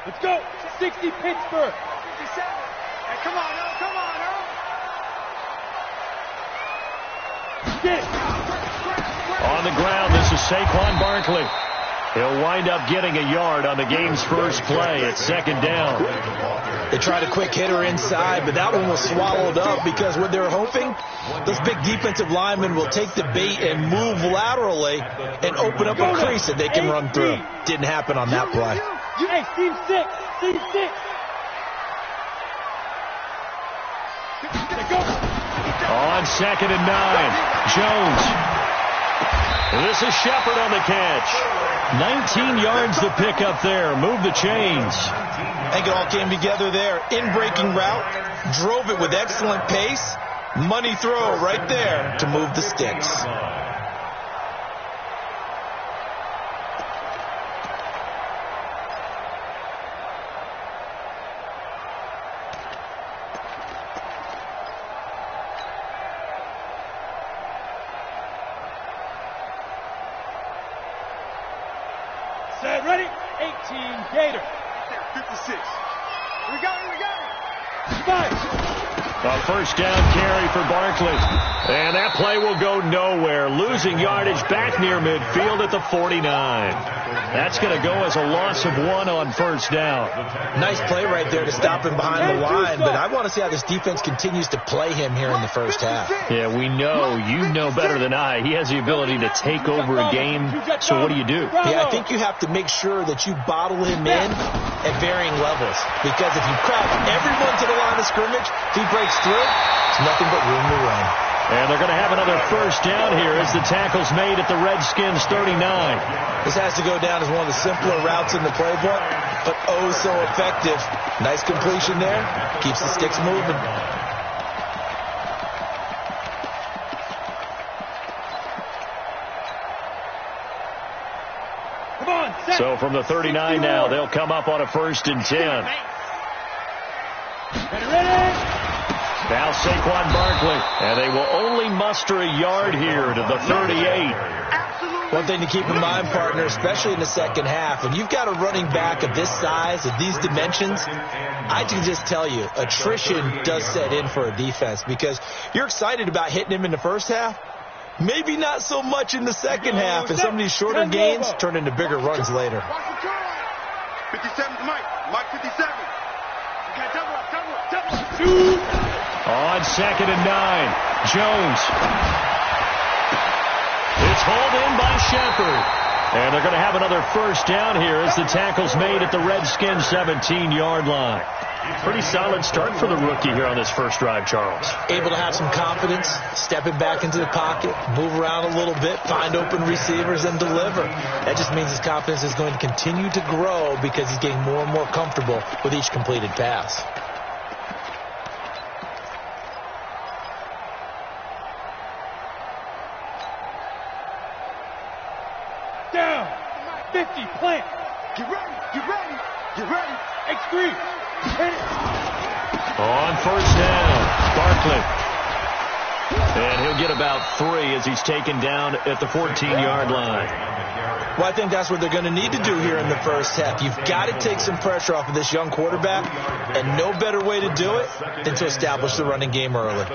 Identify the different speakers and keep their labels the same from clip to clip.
Speaker 1: Let's go. 60 Pittsburgh. 57.
Speaker 2: Hey, come on, Earl. Come on, Earl.
Speaker 1: Get it.
Speaker 3: On the ground, this is Saquon Barkley. He'll wind up getting a yard on the game's first play at second down.
Speaker 4: They tried a quick hitter inside, but that one was swallowed up because what they're hoping, those big defensive linemen will take the bait and move laterally and open up a crease that they can run through. Didn't happen on that play.
Speaker 1: Hey, team 6. Team 6.
Speaker 3: On second and 9, Jones. This is Shepard on the catch. 19 yards to pick up there. Move the chains.
Speaker 4: I think it all came together there. In-breaking route. Drove it with excellent pace. Money throw right there to move the sticks.
Speaker 1: Set, ready? 18 Gator.
Speaker 2: 56. We got it.
Speaker 1: 5.
Speaker 3: A first down carry for Barkley. And that play will go nowhere. Losing yardage back near midfield at the 49. That's going to go as a loss of 1 on first down.
Speaker 4: Nice play right there to stop him behind the line, but I want to see how this defense continues to play him here in the first half.
Speaker 3: Yeah, we know. You know better than I. He has the ability to take over a game. So what do you do?
Speaker 4: Yeah, I think you have to make sure that you bottle him in at varying levels. Because if you crowd everyone to the line of scrimmage, if he breaks through, it's nothing but room to run.
Speaker 3: And they're going to have another first down here as the tackle's made at the Redskins 39.
Speaker 4: This has to go down as one of the simpler routes in the playbook, but oh so effective. Nice completion there. Keeps the sticks moving.
Speaker 1: Come on, set.
Speaker 3: So from the 39 now, they'll come up on a first and 10.
Speaker 1: Ready?
Speaker 3: Now Saquon Barkley, and they will only muster a yard here to the 38.
Speaker 4: One thing to keep in mind, partner, especially in the second half, when you've got a running back of this size, of these dimensions, I can just tell you, attrition does set in for a defense because you're excited about hitting him in the first half. Maybe not so much in the second half, and some of these shorter gains turn into bigger runs later.
Speaker 2: 57's Mike. Mike 57. Okay, double up.
Speaker 3: On second and 9, Jones. It's hauled in by Shepard. And they're going to have another first down here as the tackle's made at the Redskins 17-yard line. Pretty solid start for the rookie here on this first drive, Charles.
Speaker 4: Able to have some confidence, stepping back into the pocket, move around a little bit, find open receivers, and deliver. That just means his confidence is going to continue to grow because he's getting more and more comfortable with each completed pass.
Speaker 1: Down. 50, plant.
Speaker 2: Get ready.
Speaker 1: X3. Hit it.
Speaker 3: On first down, Barkley. And he'll get about 3 as he's taken down at the 14-yard line.
Speaker 4: Well, I think that's what they're going to need to do here in the first half. You've got to take some pressure off of this young quarterback, and no better way to do it than to establish the running game early.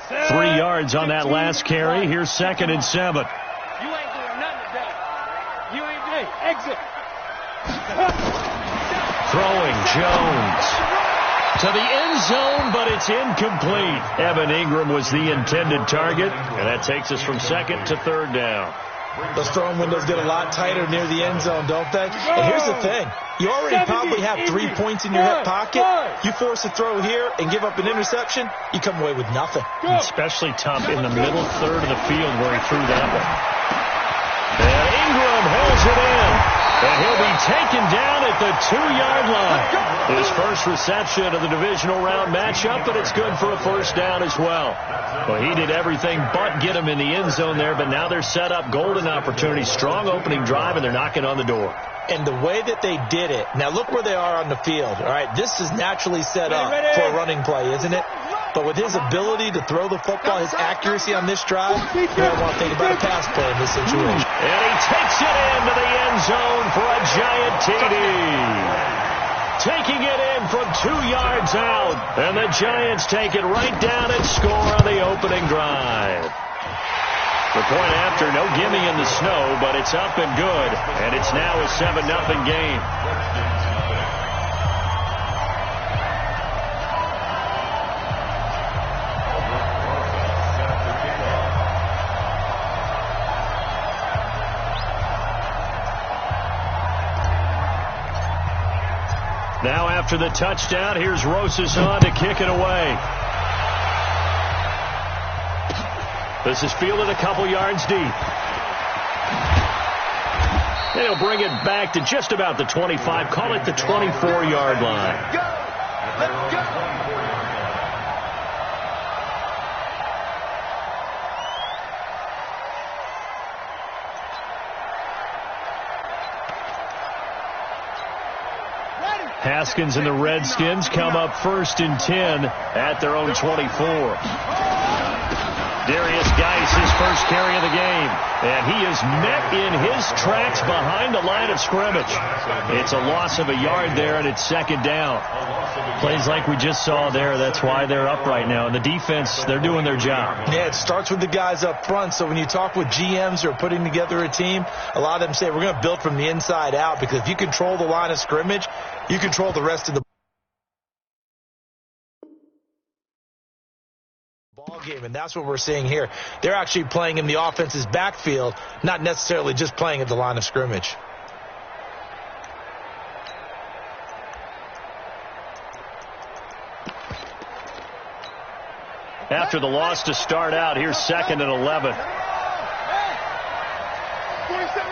Speaker 3: 3 yards on that last carry. Here's second and 7.
Speaker 1: You ain't doing nothing today. You ain't today. Exit.
Speaker 3: Throwing Jones to the end zone, but it's incomplete. Evan Ingram was the intended target, and that takes us from second to third down.
Speaker 4: Those throwing windows get a lot tighter near the end zone, don't they? And here's the thing. You already probably have 3 points in your hip pocket. You force a throw here and give up an interception, you come away with nothing.
Speaker 3: Especially tough in the middle third of the field where he threw that one. And Ingram holds it in. And he'll be taken down at the 2-yard line. His first reception of the divisional round matchup, but it's good for a first down as well. Well, he did everything but get him in the end zone there, but now they're set up golden opportunity. Strong opening drive, and they're knocking on the door.
Speaker 4: And the way that they did it, now look where they are on the field. All right, this is naturally set up for a running play, isn't it? But with his ability to throw the football, his accuracy on this drive, you don't want to think about a pass play in this situation.
Speaker 3: And he takes it into the end zone for a giant TD. Taking it in from 2 yards out. And the Giants take it right down and score on the opening drive. The point after, no gimme in the snow, but it's up and good. And it's now a 7-0 game. Now after the touchdown, here's Rosas on to kick it away. This is fielded a couple yards deep. They'll bring it back to just about the 25. Call it the 24-yard line.
Speaker 2: Go! Let's go!
Speaker 3: Haskins and the Redskins come up 1st and 10 at their own 24. Darius Geis, his first carry of the game. And he is met in his tracks behind the line of scrimmage. It's a loss of a yard there, and it's 2nd down. Plays like we just saw there. That's why they're up right now. And the defense, they're doing their job.
Speaker 4: Yeah, it starts with the guys up front. So when you talk with GMs who are putting together a team, a lot of them say we're going to build from the inside out, because if you control the line of scrimmage, you control the rest of the ball game, and that's what we're seeing here. They're actually playing in the offense's backfield, not necessarily just playing at the line of scrimmage.
Speaker 3: After the loss to start out, here's 2nd and 11.
Speaker 2: 27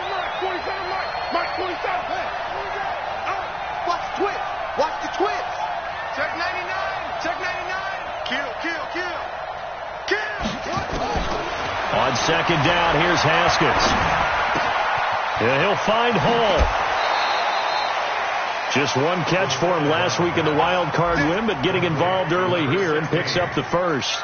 Speaker 2: Mike, 27 Mike, Mike 27. Watch the twist. Watch the twist. Check 99. Check 99. Kill.
Speaker 3: On 2nd down, here's Haskins. And he'll find Hall. Just one catch for him last week in the wild card win, but getting involved early here and picks up the first.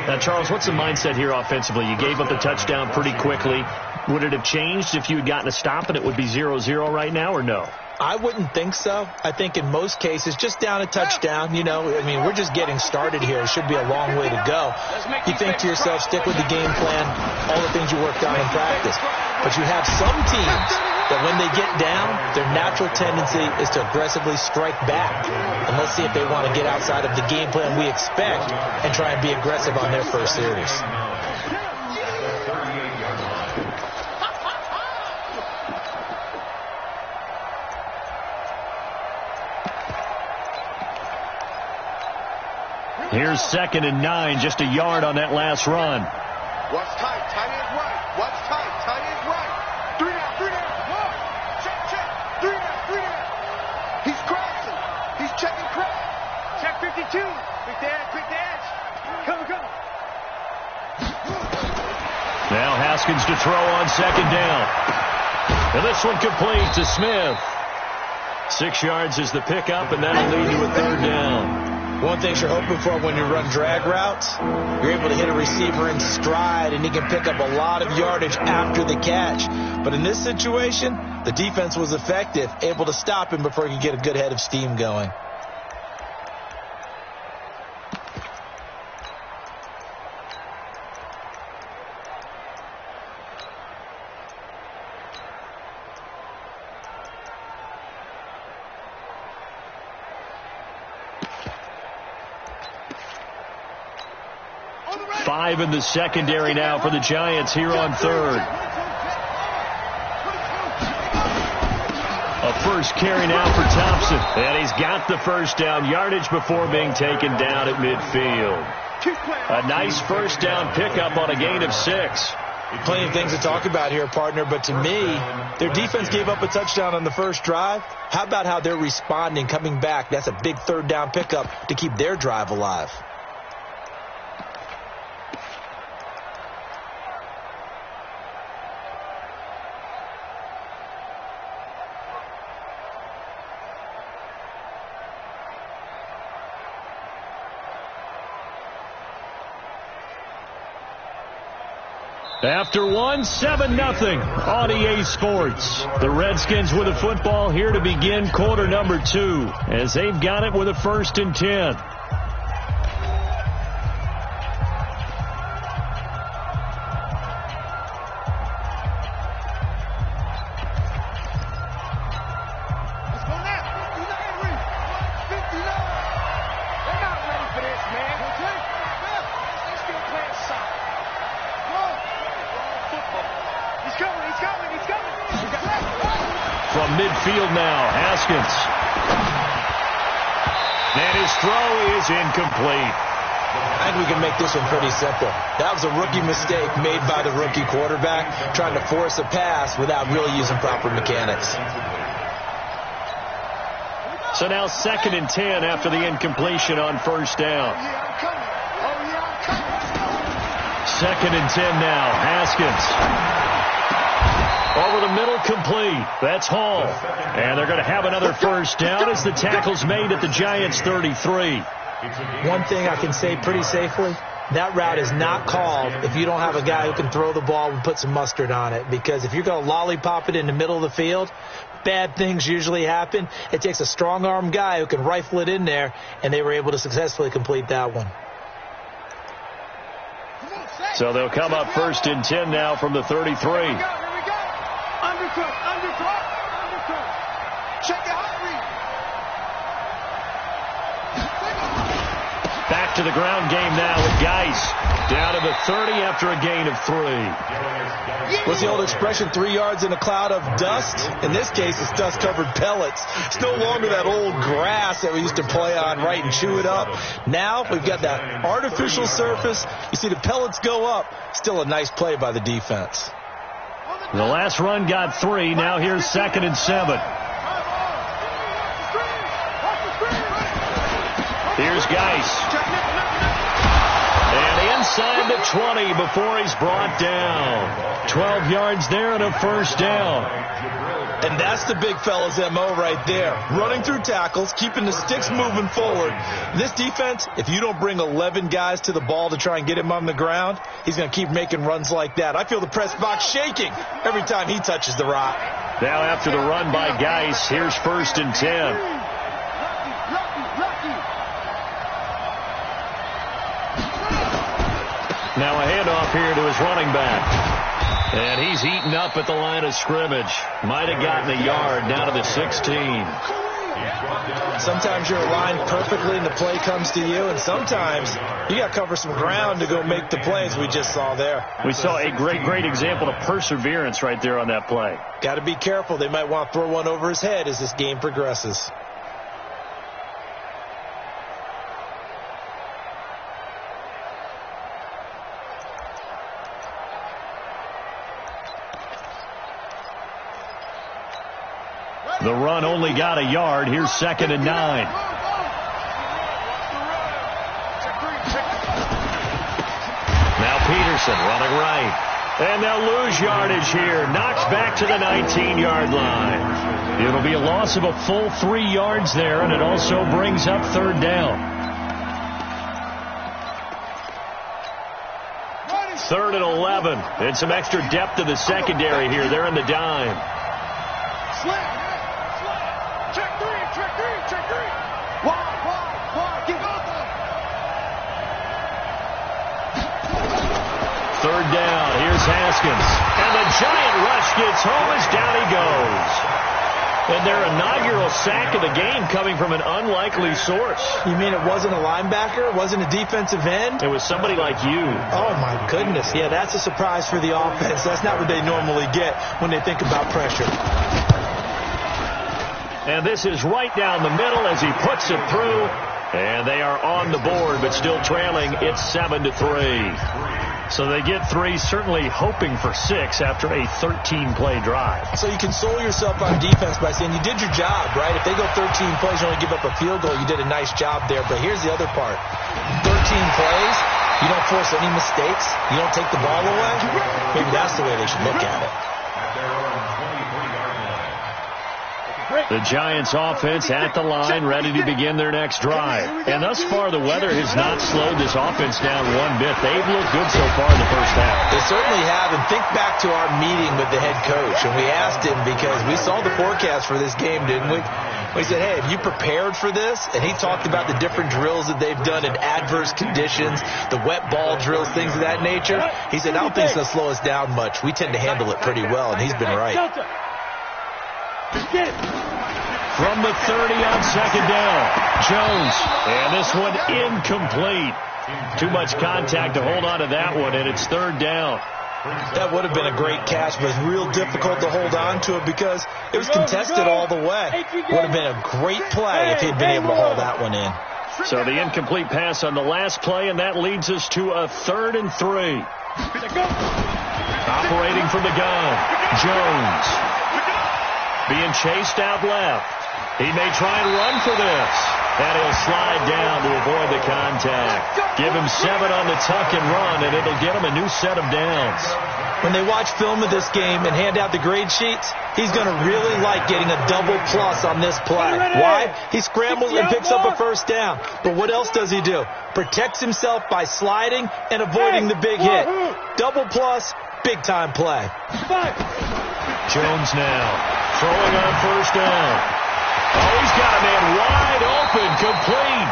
Speaker 3: Now, Charles, what's the mindset here offensively? You gave up the touchdown pretty quickly. Would it have changed if you had gotten a stop and it would be 0-0 right now, or no?
Speaker 4: I wouldn't think so. I think in most cases, just down a touchdown, you know, I mean, we're just getting started here. It should be a long way to go. You think to yourself, stick with the game plan, all the things you worked on in practice. But you have some teams that when they get down, their natural tendency is to aggressively strike back. And let's see if they want to get outside of the game plan we expect and try and be aggressive on their first series.
Speaker 3: Here's 2nd and 9, just a yard on that last run.
Speaker 2: Watch tight. Tight end right. Watch tight. Tight end right. 3 down. 3 down. Whoa. Check. 3 down. 3 down. He's crashing. He's checking crash.
Speaker 1: Check 52. Quick dash. Come.
Speaker 3: Now Haskins to throw on 2nd down. And this one complete to Smith. 6 yards is the pickup, and that'll lead to a 3rd down.
Speaker 4: One thing you're hoping for when you run drag routes, you're able to hit a receiver in stride, and he can pick up a lot of yardage after the catch. But in this situation, the defense was effective, able to stop him before he could get a good head of steam going.
Speaker 3: Five in the secondary now for the Giants here on 3rd. A first carry now for Thompson. And he's got the first down, yardage before being taken down at midfield. A nice first down pickup on a gain of 6.
Speaker 4: Plenty of things to talk about here, partner, but to me, their defense gave up a touchdown on the first drive. How about how they're responding, coming back? That's a big 3rd down pickup to keep their drive alive.
Speaker 3: After one, 7-0 on EA Sports. The Redskins with the football here to begin quarter number 2 as they've got it with a 1st and 10. From midfield now, Haskins. And his throw is incomplete.
Speaker 4: I think we can make this one pretty simple. That was a rookie mistake made by the rookie quarterback, trying to force a pass without really using proper mechanics.
Speaker 3: So now 2nd and 10 after the incompletion on 1st down. 2nd and 10 now, Haskins. Over the middle, complete. That's Hall. And they're going to have another 1st down as the tackle's made at the Giants' 33.
Speaker 4: One thing I can say pretty safely, that route is not called if you don't have a guy who can throw the ball and put some mustard on it. Because if you're going to lollipop it in the middle of the field, bad things usually happen. It takes a strong-arm guy who can rifle it in there, and they were able to successfully complete that one.
Speaker 3: So they'll come up 1st and 10 now from the 33.
Speaker 2: Undercut. Check the hot read.
Speaker 3: Back to the ground game now with Geis. Down to the 30 after a gain of 3.
Speaker 4: What's the old expression, 3 yards in a cloud of dust? In this case, it's dust-covered pellets. It's no longer that old grass that we used to play on, right, and chew it up. Now we've got that artificial surface. You see the pellets go up. Still a nice play by the defense.
Speaker 3: The last run got 3. Now here's 2nd and 7. Here's Geis. And inside the 20 before he's brought down. 12 yards there and a 1st down.
Speaker 4: And that's the big fella's MO right there. Running through tackles, keeping the sticks moving forward. This defense, if you don't bring 11 guys to the ball to try and get him on the ground, he's going to keep making runs like that. I feel the press box shaking every time he touches the rock.
Speaker 3: Now after the run by Geis, here's 1st and 10. Now a handoff here to his running back. And he's eaten up at the line of scrimmage. Might have gotten a yard down to the 16.
Speaker 4: Sometimes you're aligned perfectly and the play comes to you, and sometimes you got to cover some ground to go make the plays we just saw there.
Speaker 3: We saw a great example of perseverance right there on that play.
Speaker 4: Got to be careful. They might want to throw one over his head as this game progresses.
Speaker 3: The run only got a yard. Here's 2nd and 9. Now Peterson running right. And they'll lose yardage here. Knocks back to the 19-yard line. It'll be a loss of a full 3 yards there, and it also brings up 3rd down. 3rd and 11. And some extra depth to the secondary here. They're in the dime. Third down. Here's Haskins. And the giant rush gets home as down he goes. And their inaugural sack of the game coming from an unlikely source.
Speaker 4: You mean it wasn't a linebacker? It wasn't a defensive end?
Speaker 3: It was somebody like you.
Speaker 4: Oh, my goodness. Yeah, that's a surprise for the offense. That's not what they normally get when they think about pressure.
Speaker 3: And this is right down the middle as he puts it through. And they are on the board, but still trailing. It's 7-3. So they get 3, certainly hoping for 6 after a 13-play drive.
Speaker 4: So you console yourself on defense by saying you did your job, right? If they go 13 plays, you only give up a field goal, you did a nice job there. But here's the other part. 13 plays, you don't force any mistakes, you don't take the ball away. Maybe that's the way they should look at it.
Speaker 3: The Giants offense at the line, ready to begin their next drive. And thus far, the weather has not slowed this offense down one bit. They've looked good so far in the first half.
Speaker 4: They certainly have. And think back to our meeting with the head coach. And we asked him, because we saw the forecast for this game, didn't we? We said, hey, have you prepared for this? And he talked about the different drills that they've done in adverse conditions, the wet ball drills, things of that nature. He said, I don't think it's going to slow us down much. We tend to handle it pretty well, and he's been right.
Speaker 3: From the 30 on second down, Jones. And this one incomplete. Too much contact to hold on to that one, and it's third down.
Speaker 4: That would have been a great catch, but it's real difficult to hold on to it because it was contested all the way. Would have been a great play if he'd been able to hold that one in.
Speaker 3: So the incomplete pass on the last play, and that leads us to a 3rd and 3. Operating from the gun, Jones. Being chased out left. He may try and run for this. And he'll slide down to avoid the contact. Give him 7 on the tuck and run, and it'll get him a new set of downs.
Speaker 4: When they watch film of this game and hand out the grade sheets, he's going to really like getting a double plus on this play. Why? He scrambles and picks up a first down. But what else does he do? Protects himself by sliding and avoiding the big hit. Double plus, big-time play.
Speaker 3: Jones now throwing on first down. Oh, he's got a man wide open, complete.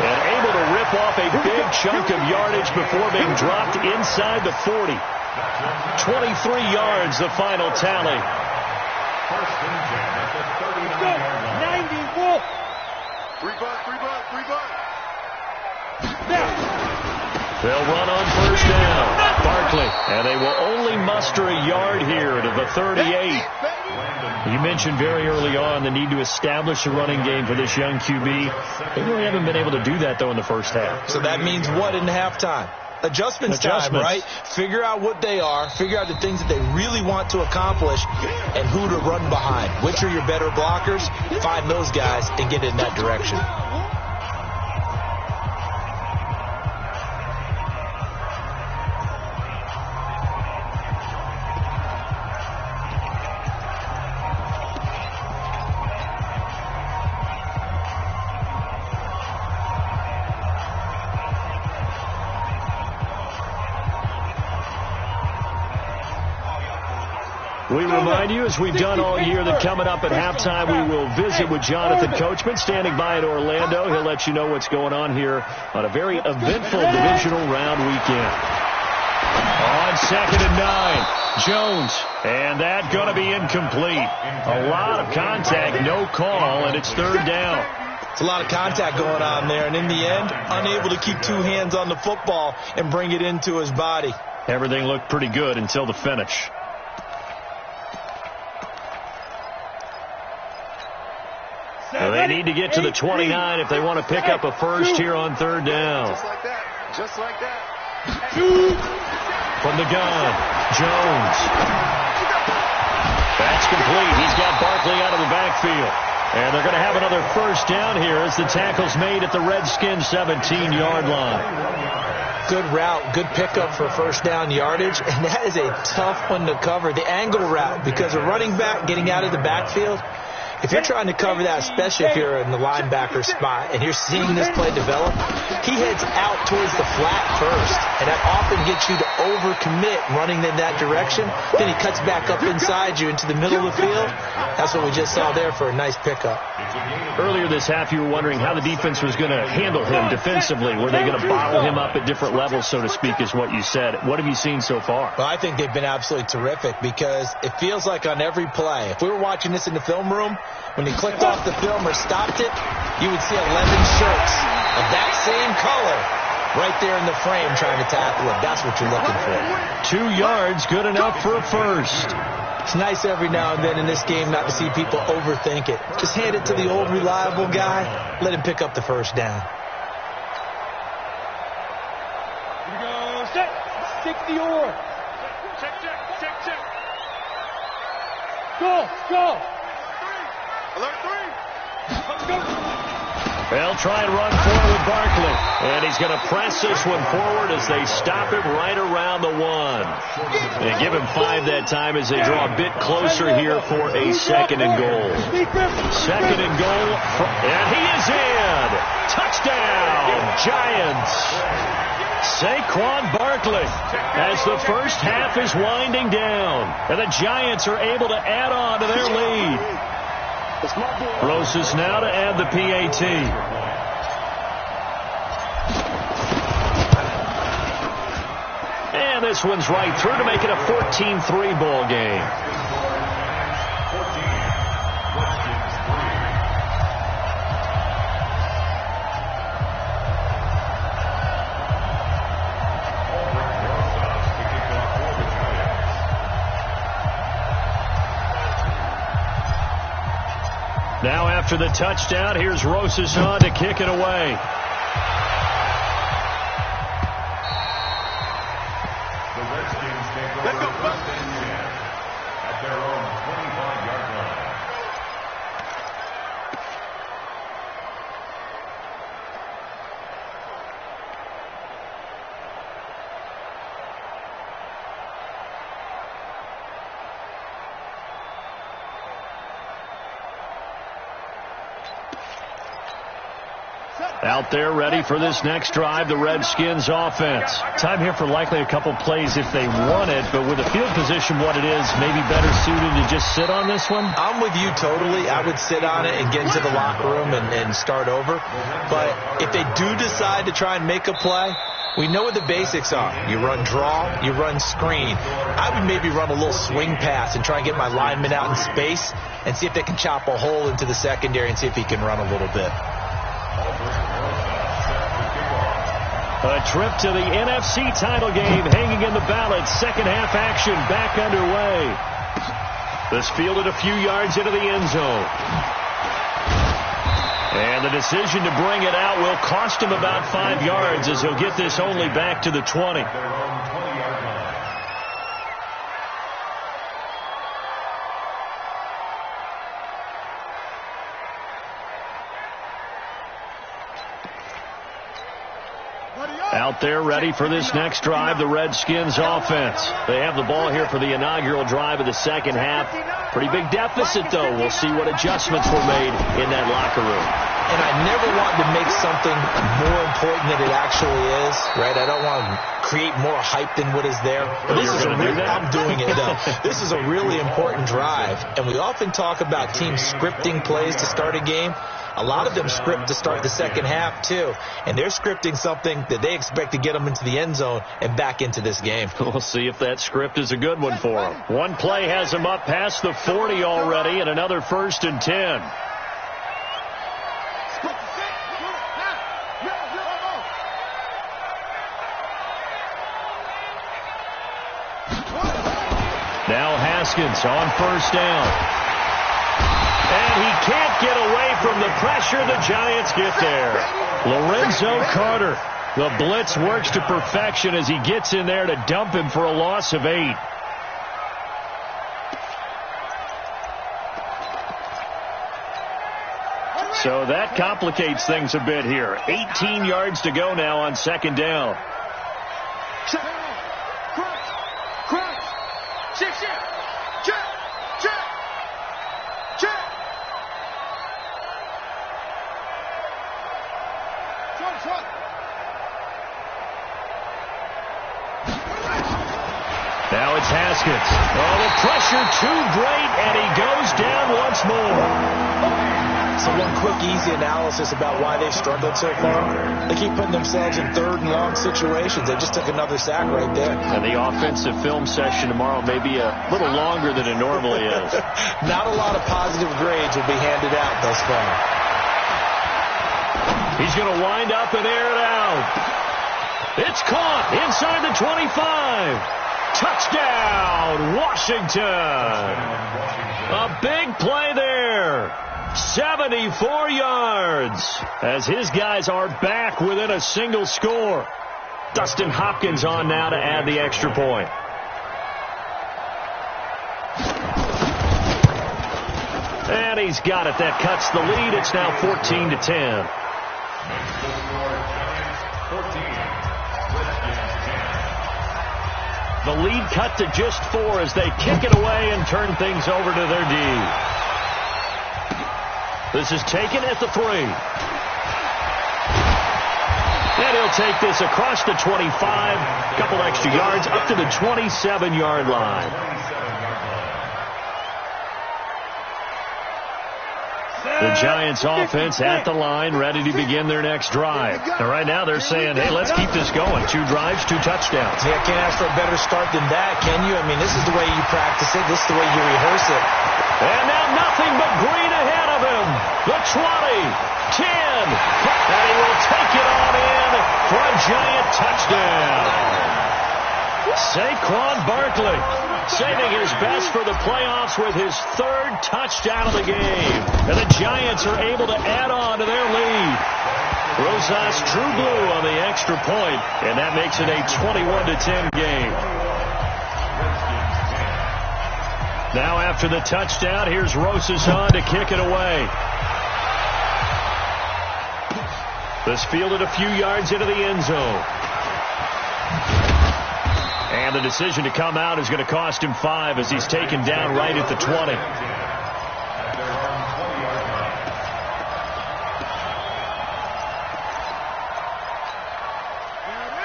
Speaker 3: And able to rip off a big chunk of yardage before being dropped inside the 40. 23 yards, the final tally.
Speaker 2: 94. 3 bucks.
Speaker 3: They'll run on first down. Barkley. And they will only muster a yard here to the 38. You mentioned very early on the need to establish a running game for this young QB. They really haven't been able to do that, though, in the first half.
Speaker 4: So that means what in halftime? Adjustments time, right? Figure out what they are, figure out the things that they really want to accomplish, and who to run behind. Which are your better blockers? Find those guys and get in that direction.
Speaker 3: We remind you, as we've done all year, that coming up at halftime, we will visit with Jonathan Coachman, standing by in Orlando. He'll let you know what's going on here on a very eventful divisional round weekend. On 2nd and 9, Jones, and that going to be incomplete. A lot of contact, no call, and it's third down.
Speaker 4: It's a lot of contact going on there, and in the end, unable to keep 2 hands on the football and bring it into his body.
Speaker 3: Everything looked pretty good until the finish. Well, they need to get to the 29 if they want to pick up a first here on third down.
Speaker 2: Just like that.
Speaker 3: From the gun, Jones. That's complete. He's got Barkley out of the backfield. And they're going to have another first down here as the tackle's made at the Redskins' 17-yard line.
Speaker 4: Good route, good pickup for first down yardage, and that is a tough one to cover. The angle route, because a running back getting out of the backfield, if you're trying to cover that, especially if you're in the linebacker spot and you're seeing this play develop, he heads out towards the flat first, and that often gets you to overcommit running in that direction. Then he cuts back up inside you into the middle of the field. That's what we just saw there for a nice pickup.
Speaker 3: Earlier this half, you were wondering how the defense was going to handle him defensively. Were they going to bottle him up at different levels, so to speak, is what you said. What have you seen so far?
Speaker 4: Well, I think they've been absolutely terrific because it feels like on every play, if we were watching this in the film room, when he clicked off the film or stopped it, you would see 11 shirts of that same color right there in the frame trying to tackle him. That's what you're looking for.
Speaker 3: 2 yards, good enough for a first.
Speaker 4: It's nice every now and then in this game not to see people overthink it. Just hand it to the old reliable guy. Let him pick up the first down.
Speaker 1: Here we go. Set. Stick the oar. Check. Go.
Speaker 2: Alert 3.
Speaker 1: Let's go.
Speaker 3: They'll try and run forward Barkley. And he's going to press this one forward as they stop him right around the 1. And give him 5 that time as they draw a bit closer here for a 2nd and goal. 2nd and goal. And he is in. Touchdown, Giants. Saquon Barkley as the first half is winding down. And the Giants are able to add on to their lead. Rosas now to add the PAT. And this one's right through to make it a 14-3 ball game. Now after the touchdown, here's Rosas on to kick it away.
Speaker 5: The Redskins take over first and 10 at their own 25-yard line.
Speaker 3: Out there ready for this next drive, the Redskins offense. Time here for likely a couple plays if they want it, but with the field position what it is, maybe better suited to just sit on this one?
Speaker 4: I'm with you totally. I would sit on it and get into the locker room and start over. But if they do decide to try and make a play, we know what the basics are. You run draw, you run screen. I would maybe run a little swing pass and try and get my lineman out in space and see if they can chop a hole into the secondary and see if he can run a little bit.
Speaker 3: A trip to the NFC title game hanging in the balance. Second half action back underway. This fielded a few yards into the end zone. And the decision to bring it out will cost him about 5 yards as he'll get this only back to the 20. Out there ready for this next drive, the Redskins offense. They have the ball here for the inaugural drive of the second half. Pretty big deficit, though. We'll see what adjustments were made in that locker room.
Speaker 4: And I never want to make something more important than it actually is, right? I don't want to create more hype than what is there. But this is I'm doing it, though. This is a really important drive. And we often talk about teams scripting plays to start a game. A lot of them script to start the second half, too. And they're scripting something that they expect to get them into the end zone and back into this game.
Speaker 3: We'll see if that script is a good one for them. One play has them up past the 40 already, and another 1st and 10. Now Haskins on 1st down. And he can't get away from the pressure. The Giants get there. Lorenzo Carter. The blitz works to perfection as he gets in there to dump him for a loss of 8. So that complicates things a bit here. 18 yards to go now on 2nd down. Now it's Haskins. Oh, the pressure too great, and he goes down once more.
Speaker 4: So one quick, easy analysis about why they've struggled so far. They keep putting themselves in 3rd and long situations. They just took another sack right there.
Speaker 3: And the offensive film session tomorrow may be a little longer than it normally is.
Speaker 4: Not a lot of positive grades will be handed out thus far.
Speaker 3: He's going to wind up and air it out. It's caught inside the 25. Touchdown, Washington. A big play there. 74 yards as his guys are back within a single score. Dustin Hopkins on now to add the extra point. And he's got it. That cuts the lead. It's now 14-10.
Speaker 5: Makes the score Giants 14, Redskins 10.
Speaker 3: The lead cut to just 4 as they kick it away and turn things over to their D. This is taken at the 3. And he'll take this across the 25, a couple extra yards, up to the 27-yard line. The Giants offense at the line, ready to begin their next drive. And right now they're saying, hey, let's keep this going. 2 drives, 2 touchdowns.
Speaker 4: Yeah, can't ask for a better start than that, can you? I mean, this is the way you practice it. This is the way you rehearse it.
Speaker 3: And now nothing but green ahead of him. The 20, 10, and he will take it on in for a Giant touchdown. Saquon Barkley saving his best for the playoffs with his 3rd touchdown of the game. And the Giants are able to add on to their lead. Rosas True Blue on the extra point, and that makes it a 21-10 game. Now after the touchdown, here's Rosas on to kick it away. This fielded a few yards into the end zone. And the decision to come out is going to cost him 5 as he's taken down right at the 20.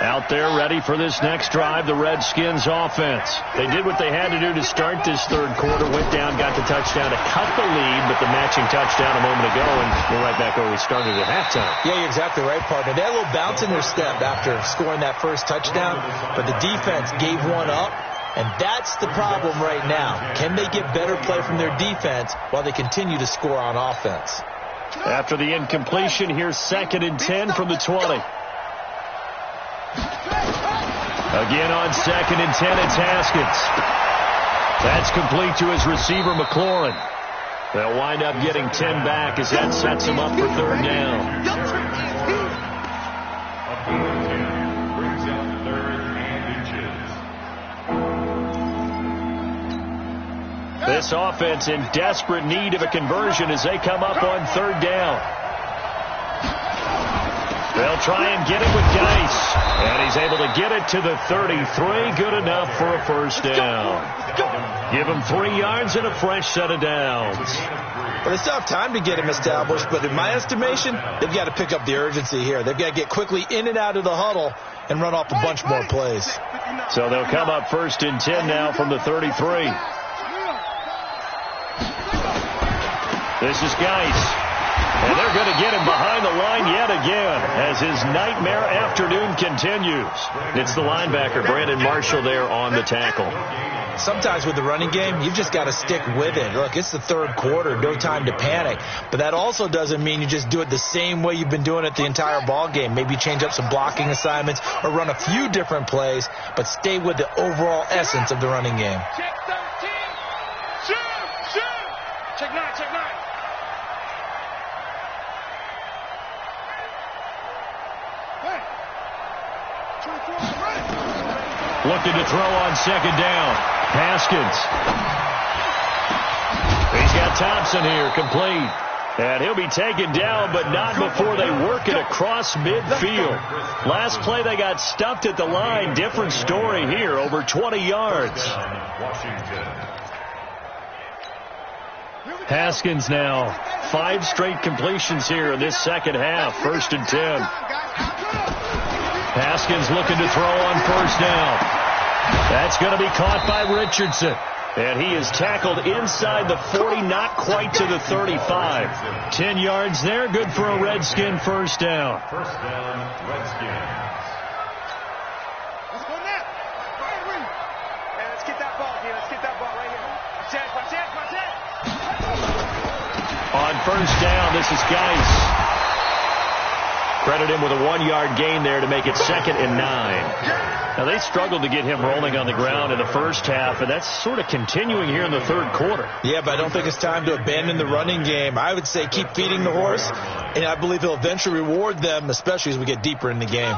Speaker 3: Out there ready for this next drive, the Redskins offense. They did what they had to do to start this third quarter, went down, got the touchdown to cut the lead, but the matching touchdown a moment ago, and we're right back where we started at halftime.
Speaker 4: Yeah, you're exactly right, partner. They had a little bounce in their step after scoring that first touchdown, but the defense gave one up, and that's the problem right now. Can they get better play from their defense while they continue to score on offense?
Speaker 3: After the incompletion, here's 2nd and 10 from the 20. Again on 2nd and 10, it's Haskins. That's complete to his receiver, McLaurin. They'll wind up getting 10 back as that sets him up for 3rd down.
Speaker 5: A 4-10 brings up 3rd and inches.
Speaker 3: This offense in desperate need of a conversion as they come up on 3rd down. They'll try and get it with Dice. And he's able to get it to the 33. Good enough for a 1st down. Give him 3 yards and a fresh set of downs.
Speaker 4: Well, they still have time to get him established, but in my estimation, they've got to pick up the urgency here. They've got to get quickly in and out of the huddle and run off a bunch more plays.
Speaker 3: So they'll come up 1st and 10 now from the 33. This is Geis. And they're going to get him behind the line yet again as his nightmare afternoon continues. It's the linebacker, Brandon Marshall, there on the tackle.
Speaker 4: Sometimes with the running game, you've just got to stick with it. Look, it's the 3rd quarter, no time to panic. But that also doesn't mean you just do it the same way you've been doing it the entire ball game. Maybe change up some blocking assignments or run a few different plays, but stay with the overall essence of the running game.
Speaker 1: Check 13. Shoot. Check 9.
Speaker 3: Looking to throw on 2nd down. Haskins. He's got Thompson here, complete. And he'll be taken down, but not before they work it across midfield. Last play they got stuffed at the line. Different story here, over 20 yards. Haskins now. 5 straight completions here in this second half. 1st and 10. Haskins looking to throw on 1st down. That's going to be caught by Richardson. And he is tackled inside the 40, not quite to the 35. 10 yards there, good for a Redskin 1st down.
Speaker 5: 1st down, Redskins.
Speaker 1: Let's go now. Hey, let's get that ball here. Let's get that ball right here. Watch it.
Speaker 3: On 1st down, this is Geis. Credit him with a 1-yard gain there to make it 2nd and 9. Now, they struggled to get him rolling on the ground in the first half, and that's sort of continuing here in the 3rd quarter.
Speaker 4: Yeah, but I don't think it's time to abandon the running game. I would say keep feeding the horse, and I believe he'll eventually reward them, especially as we get deeper in the game.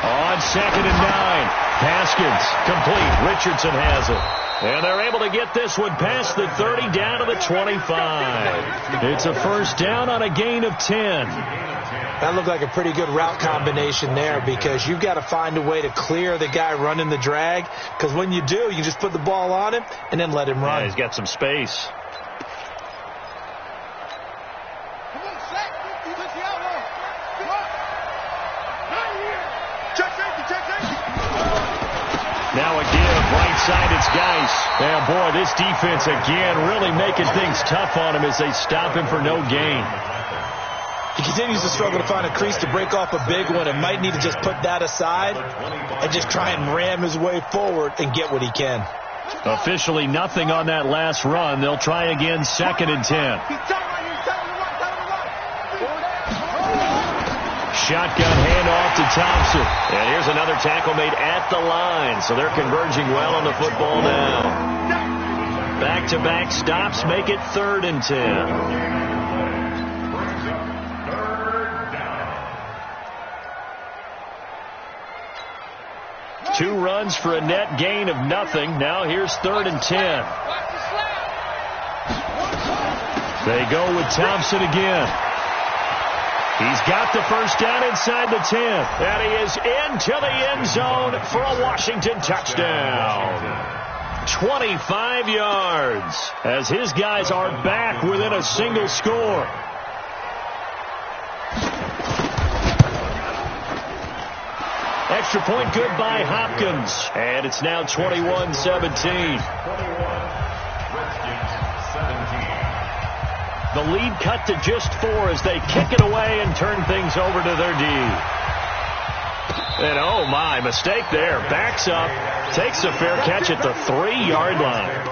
Speaker 3: On 2nd and 9. Haskins, complete. Richardson has it. And they're able to get this one past the 30 down to the 25. It's a first down on a gain of 10.
Speaker 4: That looked like a pretty good route combination there because you've got to find a way to clear the guy running the drag, because when you do, you just put the ball on him and then let him run.
Speaker 3: Yeah, he's got some space. Now a give, right side, it's Geis. Yeah, boy, this defense again really making things tough on him as they stop him for no gain.
Speaker 4: He continues to struggle to find a crease to break off a big one and might need to just put that aside and just try and ram his way forward and get what he can.
Speaker 3: Officially nothing on that last run. They'll try again, 2nd and 10. Shotgun handoff to Thompson. And here's another tackle made at the line. So they're converging well on the football now. Back-to-back stops make it 3rd and 10. Two runs for a net gain of nothing. Now here's 3rd and 10. They go with Thompson again. He's got the first down inside the 10. And he is into the end zone for a Washington touchdown. 25 yards as his guys are back within a single score. Extra point good by Hopkins. And it's now 21-17. The lead cut to just 4 as they kick it away and turn things over to their D. And oh my, mistake there. Backs up, takes a fair catch at the 3-yard line.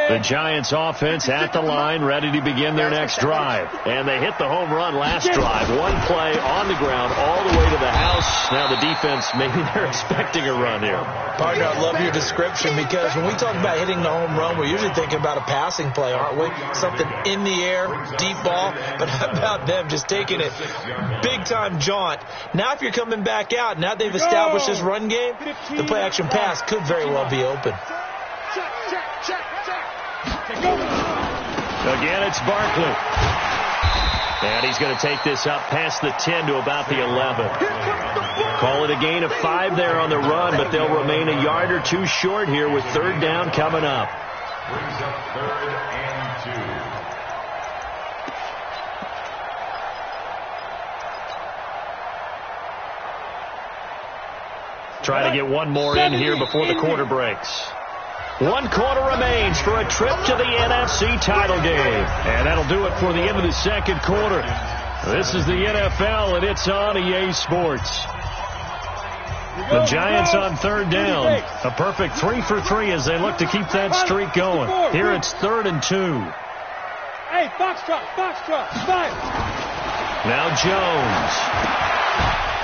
Speaker 3: The Giants offense at the line, ready to begin their next drive. And they hit the home run last drive. One play on the ground all the way to the house. Now the defense, maybe they're expecting a run here.
Speaker 4: Partner, I love your description because when we talk about hitting the home run, we're usually thinking about a passing play, aren't we? Something in the air, deep ball. But how about them just taking it big-time jaunt? Now if you're coming back out, now they've established this run game, the play-action pass could very well be open.
Speaker 3: Again, it's Barkley. And he's going to take this up past the 10 to about the 11. Call it a gain of 5 there on the run, but they'll remain a yard or two short here with 3rd down coming up.
Speaker 5: Brings up 3rd and 2.
Speaker 3: Try to get one more in here before the quarter breaks. 1 quarter remains for a trip to the NFC title game. And that'll do it for the end of the 2nd quarter. This is the NFL, and it's on EA Sports. The Giants on 3rd down. A perfect 3 for 3 as they look to keep that streak going. Here it's 3rd and 2.
Speaker 1: Hey, Foxtrot, 5.
Speaker 3: Now Jones.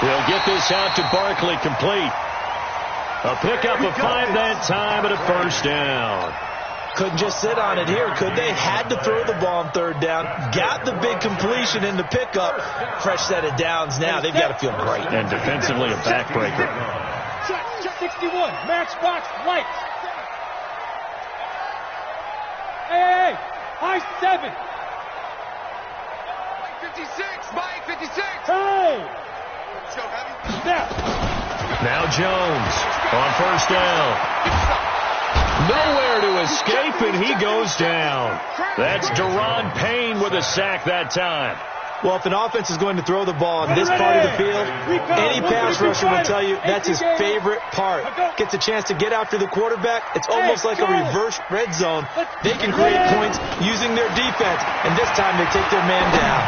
Speaker 3: He'll get this out to Barkley, complete. A pickup of 5 that time and a first down.
Speaker 4: Couldn't just sit on it here, could they? Had to throw the ball on 3rd down. Got the big completion in the pickup. Fresh set of downs now. They've got to feel great.
Speaker 3: And defensively a backbreaker.
Speaker 1: Check, 61, matchbox, lights. Hey, high 7.
Speaker 2: 56, Mike, 56.
Speaker 1: Hey.
Speaker 2: Let's go, heavy.
Speaker 1: Snap.
Speaker 3: Now Jones on first down. Nowhere to escape, and he goes down. That's Deron Payne with a sack that time.
Speaker 4: Well, if an offense is going to throw the ball on this part of the field, any pass rusher will tell you that's his favorite part. Gets a chance to get after the quarterback. It's almost like a reverse red zone. They can create points using their defense, and this time they take their man down.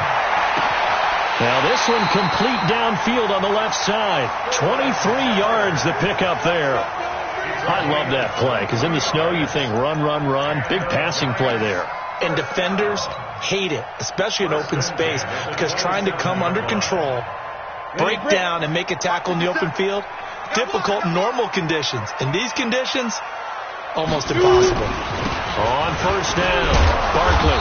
Speaker 3: Now this one complete downfield on the left side. 23 yards the pickup there. I love that play because in the snow you think run, run, run. Big passing play there.
Speaker 4: And defenders hate it, especially in open space, because trying to come under control, break down, and make a tackle in the open field, difficult in normal conditions. In these conditions, almost impossible.
Speaker 3: On first down, Barkley.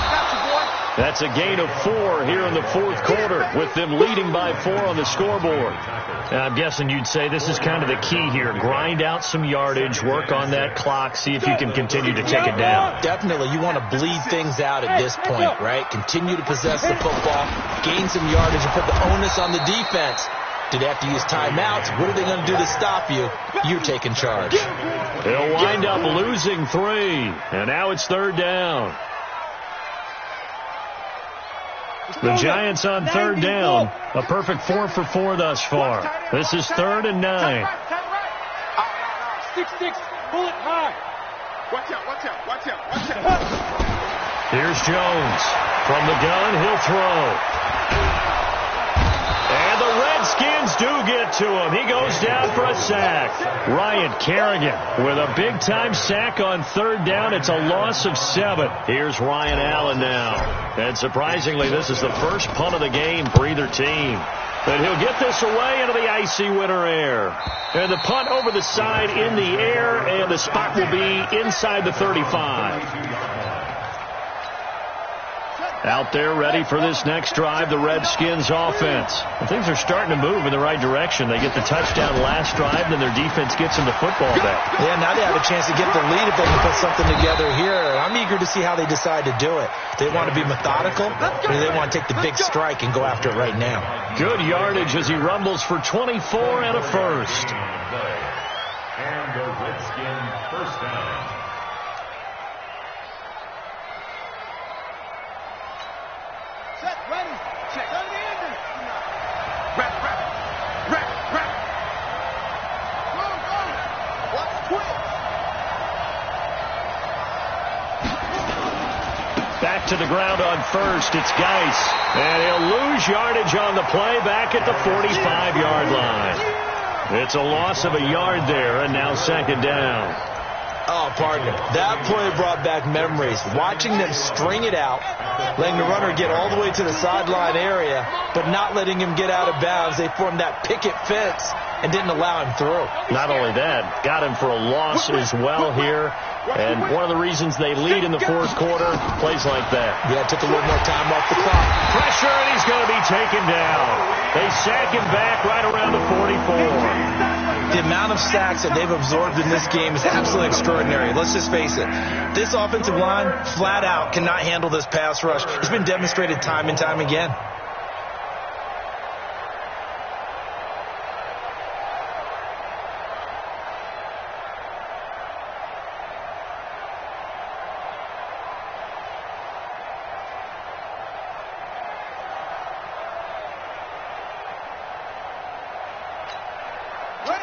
Speaker 3: That's a gain of 4 here in the fourth quarter, with them leading by 4 on the scoreboard. I'm guessing you'd say this is kind of the key here. Grind out some yardage, work on that clock, see if you can continue to take it down.
Speaker 4: Definitely. You want to bleed things out at this point, right? Continue to possess the football, gain some yardage, and put the onus on the defense. Do they have to use timeouts? What are they going to do to stop you? You're taking charge.
Speaker 3: They'll wind up losing 3, and now it's third down. The Giants on third down. A perfect 4 for 4 thus far. This is 3rd and 9.
Speaker 1: 6-6. Pull it high. Watch out, watch out, watch out, watch out.
Speaker 3: Here's Jones. From the gun, he'll throw. And the Redskins do get to him. He goes down for a sack. Ryan Kerrigan with a big-time sack on third down. It's a loss of 7. Here's Ryan Allen now. And surprisingly, this is the first punt of the game for either team. But he'll get this away into the icy winter air. And the punt over the side in the air, and the spot will be inside the 35. Out there ready for this next drive, the Redskins offense. And things are starting to move in the right direction. They get the touchdown last drive, then their defense gets them the football back.
Speaker 4: Yeah, now they have a chance to get the lead if they can put something together here. I'm eager to see how they decide to do it. They want to be methodical, or do they want to take the big strike and go after it right now?
Speaker 3: Good yardage as he rumbles for 24 and a first.
Speaker 5: And the Redskins first down.
Speaker 1: Ready. Check. Rep. Go. Watch quick.
Speaker 3: Back to the ground on first. It's Geis. And he'll lose yardage on the play back at the 45-yard line. It's a loss of a yard there, and now second down.
Speaker 4: Oh, partner, that play brought back memories. Watching them string it out, letting the runner get all the way to the sideline area, but not letting him get out of bounds. They formed that picket fence and didn't allow him through.
Speaker 3: Not only that, got him for a loss as well here. And one of the reasons they lead in the fourth quarter, plays like that.
Speaker 4: Yeah, took a little more time off the clock.
Speaker 3: Pressure, and he's going to be taken down. They sack him back right around the 44.
Speaker 4: The amount of sacks that they've absorbed in this game is absolutely extraordinary. Let's just face it. This offensive line, flat out, cannot handle this pass rush. It's been demonstrated time and time again.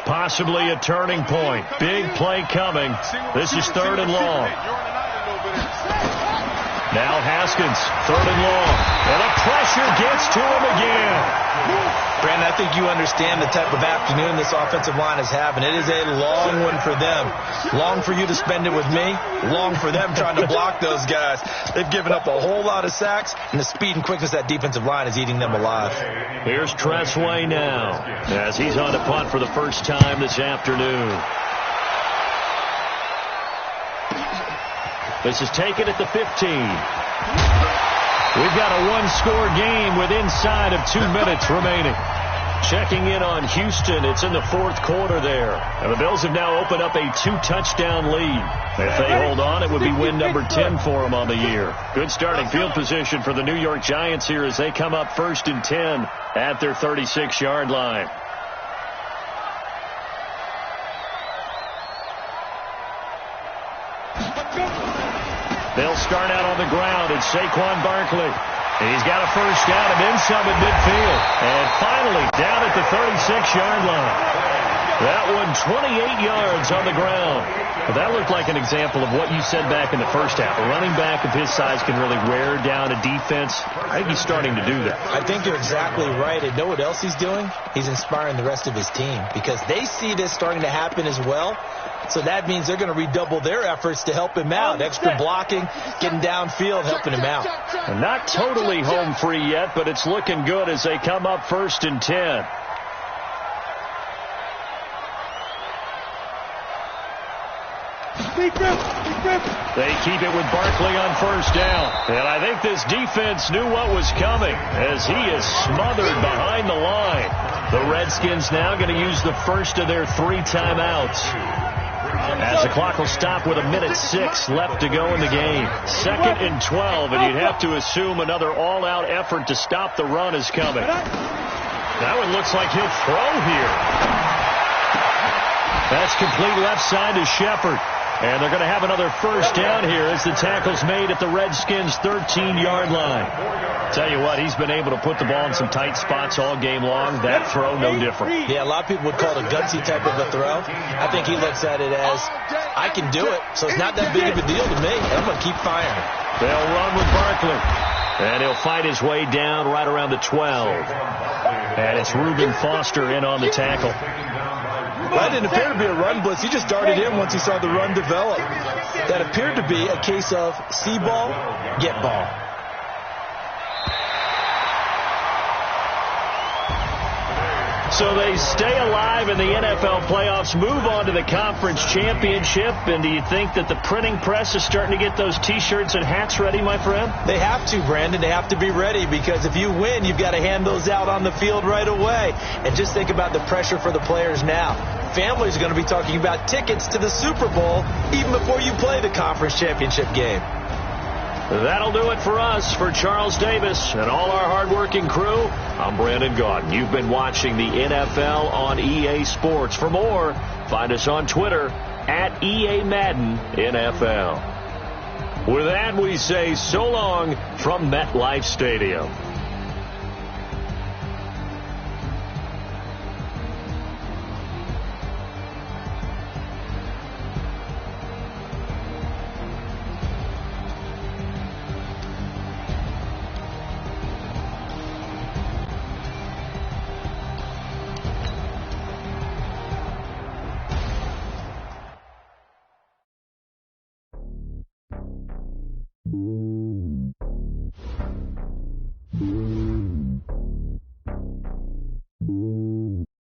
Speaker 3: Possibly a turning point. Big play coming. This is 3rd and long. Now Haskins, 3rd and long. And the pressure gets to him again.
Speaker 4: Brandon, I think you understand the type of afternoon this offensive line is having. It is a long one for them. Long for you to spend it with me. Long for them trying to block those guys. They've given up a whole lot of sacks, and the speed and quickness of that defensive line is eating them alive.
Speaker 3: Here's Tressway now, as he's on to punt for the first time this afternoon. This is taken at the 15. We've got a one-score game with inside of 2 minutes remaining. Checking in on Houston, it's in the fourth quarter there. And the Bills have now opened up a 2-touchdown lead. If they hold on, it would be win number 10 for them on the year. Good starting field position for the New York Giants here as they come up 1st and 10 at their 36-yard line. They'll start out on the ground. It's Saquon Barkley. He's got a first down and then some at midfield. And finally, down at the 36-yard line. That one, 28 yards on the ground. Well, that looked like an example of what you said back in the first half. A running back of his size can really wear down a defense. I think he's starting to do that.
Speaker 4: I think you're exactly right. And know what else he's doing? He's inspiring the rest of his team because they see this starting to happen as well. So that means they're going to redouble their efforts to help him out. Extra blocking, getting downfield, helping him out.
Speaker 3: And not totally home free yet, but it's looking good as they come up 1st and 10. They keep it with Barkley on first down. And I think this defense knew what was coming as he is smothered behind the line. The Redskins now going to use the first of their 3 timeouts, as the clock will stop with 1:06 left to go in the game. 2nd and 12, and you'd have to assume another all-out effort to stop the run is coming. That one looks like he'll throw here. That's complete left side to Shepard. And they're going to have another first down here as the tackle's made at the Redskins' 13-yard line. Tell you what, he's been able to put the ball in some tight spots all game long. That throw, no different.
Speaker 4: Yeah, a lot of people would call it a gutsy type of a throw. I think he looks at it as, I can do it, so it's not that big of a deal to me, and I'm going to keep firing.
Speaker 3: They'll run with Barkley. And he'll fight his way down right around the 12. And it's Reuben Foster in on the tackle.
Speaker 4: That didn't appear to be a run blitz. He just darted in once he saw the run develop. That appeared to be a case of see ball, get ball.
Speaker 3: So they stay alive in the NFL playoffs, move on to the conference championship. And do you think that the printing press is starting to get those T-shirts and hats ready, my friend?
Speaker 4: They have to, Brandon. They have to be ready, because if you win, you've got to hand those out on the field right away. And just think about the pressure for the players now. Families are going to be talking about tickets to the Super Bowl even before you play the conference championship game.
Speaker 3: That'll do it for us. For Charles Davis and all our hardworking crew, I'm Brandon Gaudin. You've been watching the NFL on EA Sports. For more, find us on Twitter at EA Madden NFL. With that, we say so long from MetLife Stadium.
Speaker 6: Mm-hmm.